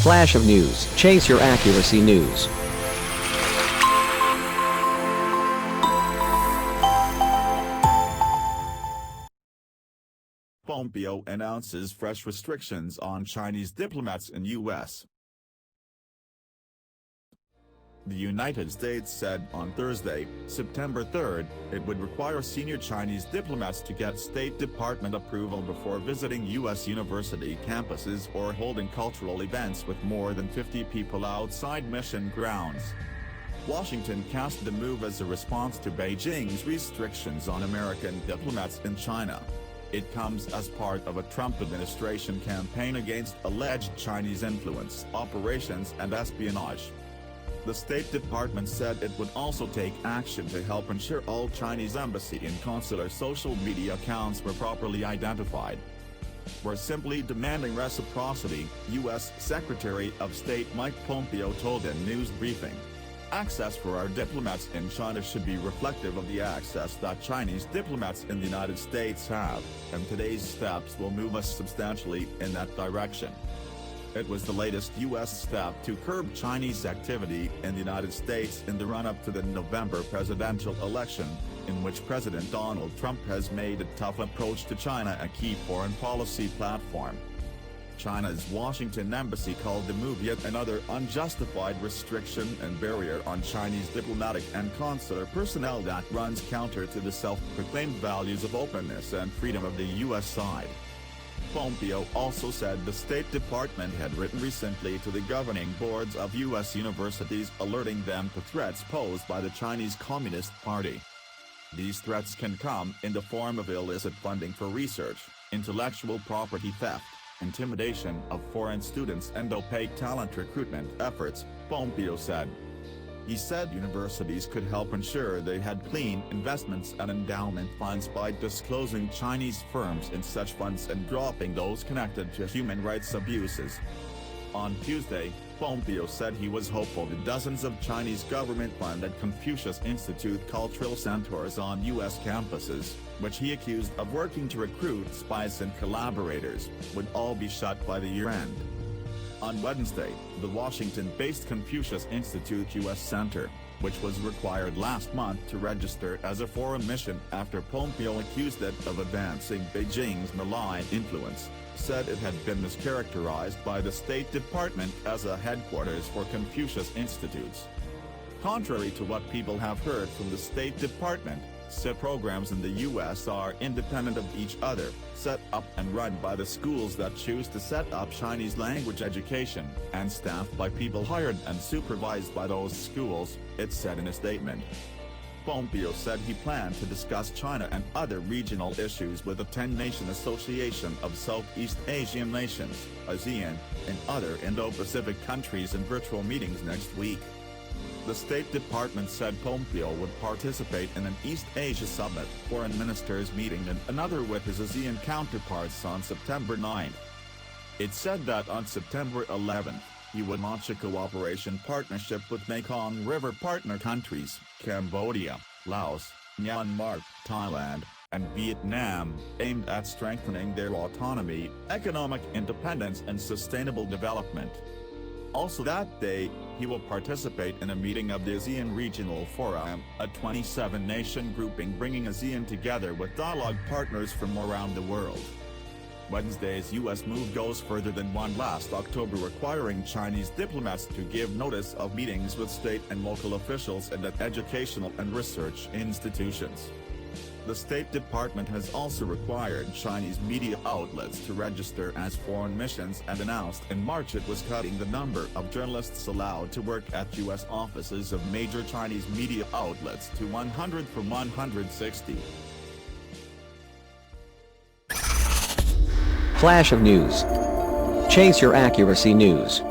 Flash of news. Chase your accuracy news. Pompeo announces fresh restrictions on Chinese diplomats in U.S. The United States said on Thursday, September 3, it would require senior Chinese diplomats to get State Department approval before visiting U.S. university campuses or holding cultural events with more than 50 people outside mission grounds. Washington cast the move as a response to Beijing's restrictions on American diplomats in China. It comes as part of a Trump administration campaign against alleged Chinese influence, operations and espionage. The State Department said it would also take action to help ensure all Chinese embassy and consular social media accounts were properly identified. "We're simply demanding reciprocity," U.S. Secretary of State Mike Pompeo told a news briefing. "Access for our diplomats in China should be reflective of the access that Chinese diplomats in the United States have, and today's steps will move us substantially in that direction." It was the latest U.S. step to curb Chinese activity in the United States in the run-up to the November presidential election, in which President Donald Trump has made a tough approach to China a key foreign policy platform. China's Washington embassy called the move yet another unjustified restriction and barrier on Chinese diplomatic and consular personnel that runs counter to the self-proclaimed values of openness and freedom of the U.S. side. Pompeo also said the State Department had written recently to the governing boards of U.S. universities alerting them to threats posed by the Chinese Communist Party. These threats can come in the form of illicit funding for research, intellectual property theft, intimidation of foreign students and opaque talent recruitment efforts, Pompeo said. He said universities could help ensure they had clean investments and endowment funds by disclosing Chinese firms in such funds and dropping those connected to human rights abuses. On Tuesday, Pompeo said he was hopeful that dozens of Chinese government-funded Confucius Institute cultural centaurs on U.S. campuses, which he accused of working to recruit spies and collaborators, would all be shut by the year-end. On Wednesday, the Washington-based Confucius Institute U.S. Center, which was required last month to register as a foreign mission after Pompeo accused it of advancing Beijing's malign influence, said it had been mischaracterized by the State Department as a headquarters for Confucius Institutes. Contrary to what people have heard from the State Department, SIP programs in the U.S. are independent of each other, set up and run by the schools that choose to set up Chinese language education, and staffed by people hired and supervised by those schools, it said in a statement. Pompeo said he planned to discuss China and other regional issues with the 10-Nation Association of Southeast Asian Nations, ASEAN, and other Indo-Pacific countries in virtual meetings next week. The State Department said Pompeo would participate in an East Asia Summit foreign ministers meeting and another with his ASEAN counterparts on September 9. It said that on September 11, he would launch a cooperation partnership with Mekong River partner countries, Cambodia, Laos, Myanmar, Thailand, and Vietnam, aimed at strengthening their autonomy, economic independence and sustainable development. Also that day, he will participate in a meeting of the ASEAN Regional Forum, a 27-nation grouping bringing ASEAN together with dialogue partners from around the world. Wednesday's U.S. move goes further than one last October, requiring Chinese diplomats to give notice of meetings with state and local officials and at educational and research institutions. The State Department has also required Chinese media outlets to register as foreign missions and announced in March it was cutting the number of journalists allowed to work at U.S. offices of major Chinese media outlets to 100 from 160. Flash of news. Chase your accuracy news.